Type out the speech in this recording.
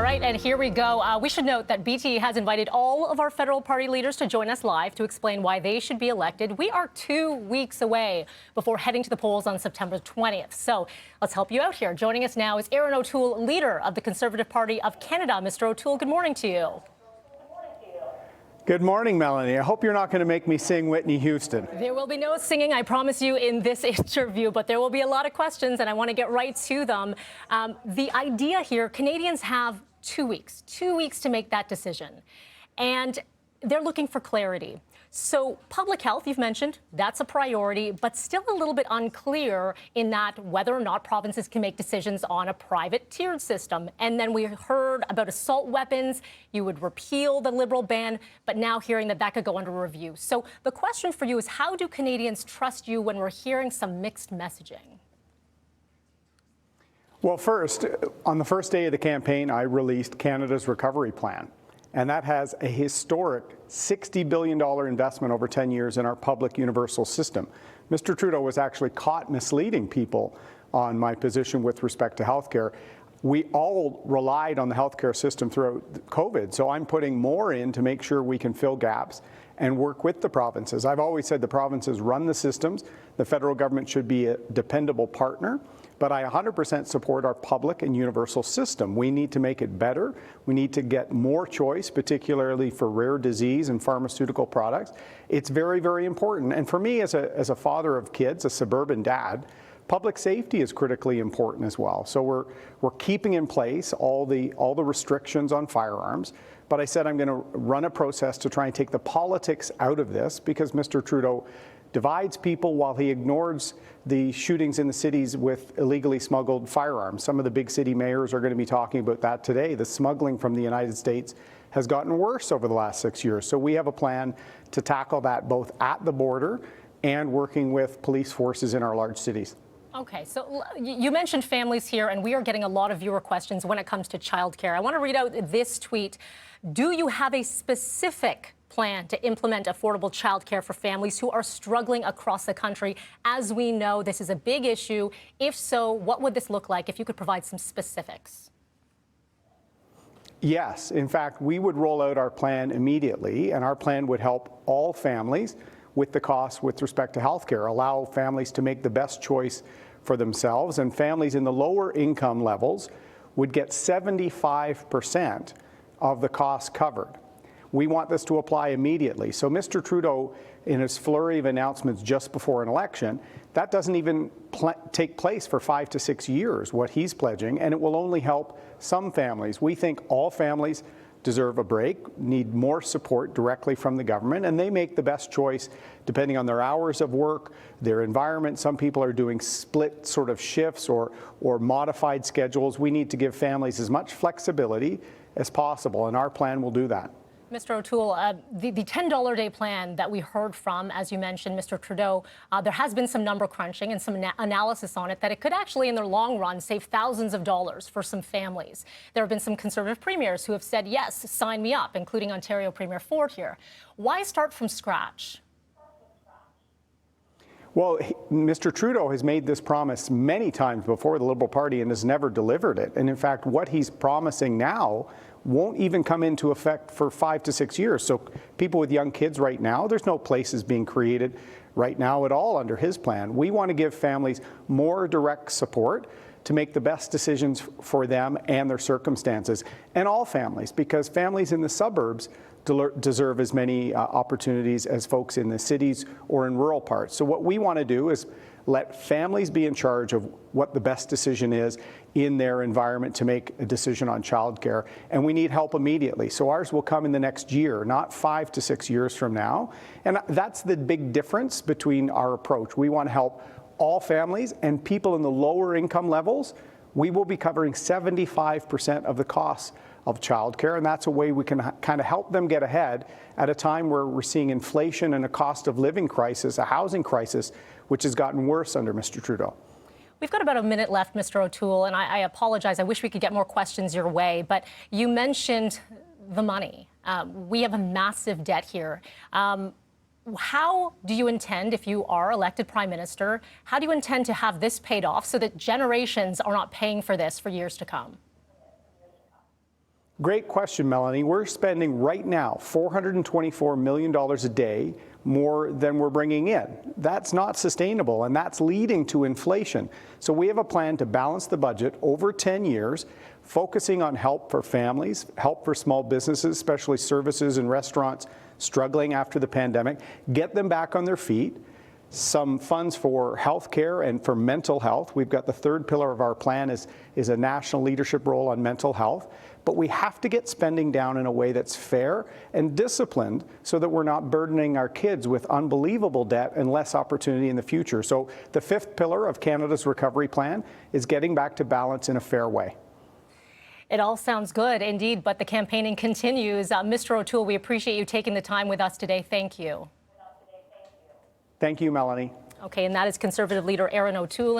right, and here we go. We should note that BT has invited all of our federal party leaders to join us live to explain why they should be elected. We are 2 weeks away before heading to the polls on September 20th. So let's help you out here. Joining us now is Erin O'Toole, leader of the Conservative Party of Canada. Mr. O'Toole, good morning to you. Good morning, Melanie. I hope you're not going to make me sing Whitney Houston. There will be no singing, I promise you, in this interview, but there will be a lot of questions, and I want to get right to them. The idea here, Canadians have 2 weeks to make that decision, and they're looking for clarity. So public health, you've mentioned, that's a priority, but still a little bit unclear in that whether or not provinces can make decisions on a private tiered system. And then we heard about assault weapons. You would repeal the Liberal ban, but now hearing that that could go under review. So the question for you is, how do Canadians trust you when we're hearing some mixed messaging? Well, first, on the first day of the campaign, I released Canada's recovery plan. And that has a historic $60 billion investment over 10 years in our public universal system. Mr. Trudeau was actually caught misleading people on my position with respect to healthcare. We all relied on the healthcare system throughout COVID, so I'm putting more in to make sure we can fill gaps and work with the provinces. I've always said the provinces run the systems. The federal government should be a dependable partner. But I 100% support our public and universal system. We need to make it better. We need to get more choice, particularly for rare disease and pharmaceutical products. It's very, very important. And for me, as a father of kids, a suburban dad, public safety is critically important as well. So we're keeping in place all the restrictions on firearms. But I said I'm going to run a process to try and take the politics out of this, because Mr. Trudeau divides people while he ignores the shootings in the cities with illegally smuggled firearms. Some of the big city mayors are going to be talking about that today. The smuggling from the United States has gotten worse over the last 6 years. So we have a plan to tackle that both at the border and working with police forces in our large cities. Okay, so you mentioned families here, and we are getting a lot of viewer questions when it comes to childcare. I want to read out this tweet. Do you have a specific plan to implement affordable childcare for families who are struggling across the country? As we know, this is a big issue. If so, what would this look like if you could provide some specifics? Yes. In fact, we would roll out our plan immediately, and our plan would help all families with the costs with respect to healthcare, allow families to make the best choice for themselves, and families in the lower income levels would get 75% of the costs covered. We want this to apply immediately. So Mr. Trudeau, in his flurry of announcements just before an election, that doesn't even take place for 5 to 6 years, what he's pledging, and it will only help some families. We think all families deserve a break, need more support directly from the government, and they make the best choice depending on their hours of work, their environment. Some people are doing split sort of shifts or modified schedules. We need to give families as much flexibility as possible, and our plan will do that. Mr. O'Toole, the $10 a day plan that we heard from, as you mentioned, Mr. Trudeau, there has been some number crunching and some analysis on it that it could actually, in the long run, save thousands of dollars for some families. There have been some Conservative premiers who have said, yes, sign me up, including Ontario Premier Ford here. Why start from scratch? Well, Mr. Trudeau has made this promise many times before, the Liberal Party, and has never delivered it. And in fact, what he's promising now won't even come into effect for 5 to 6 years. So people with young kids right now, there's no places being created right now at all under his plan. We want to give families more direct support to make the best decisions for them and their circumstances, and all families, because families in the suburbs deserve as many opportunities as folks in the cities or in rural parts. So what we want to do is let families be in charge of what the best decision is in their environment to make a decision on childcare, and we need help immediately. So ours will come in the next year, not 5 to 6 years from now. And that's the big difference between our approach. We want to help all families, and people in the lower income levels, we will be covering 75% of the costs of childcare, and that's a way we can kind of help them get ahead at a time where we're seeing inflation and a cost of living crisis, a housing crisis, which has gotten worse under Mr. Trudeau. We've got about a minute left, Mr. O'Toole, and I apologize. I wish we could get more questions your way, but you mentioned the money. We have a massive debt here. How do you intend, if you are elected Prime Minister, how do you intend to have this paid off so that generations are not paying for this for years to come? Great question, Melanie. We're spending right now $424 million a day more than we're bringing in. That's not sustainable, and that's leading to inflation. So we have a plan to balance the budget over 10 years, focusing on help for families, help for small businesses, especially services and restaurants struggling after the pandemic, get them back on their feet, some funds for healthcare and for mental health. We've got the third pillar of our plan is a national leadership role on mental health. But we have to get spending down in a way that's fair and disciplined so that we're not burdening our kids with unbelievable debt and less opportunity in the future. So the fifth pillar of Canada's recovery plan is getting back to balance in a fair way. It all sounds good indeed, but the campaigning continues. Mr. O'Toole, we appreciate you taking the time with us today. Thank you. Thank you, Melanie. Okay, and that is Conservative leader Erin O'Toole.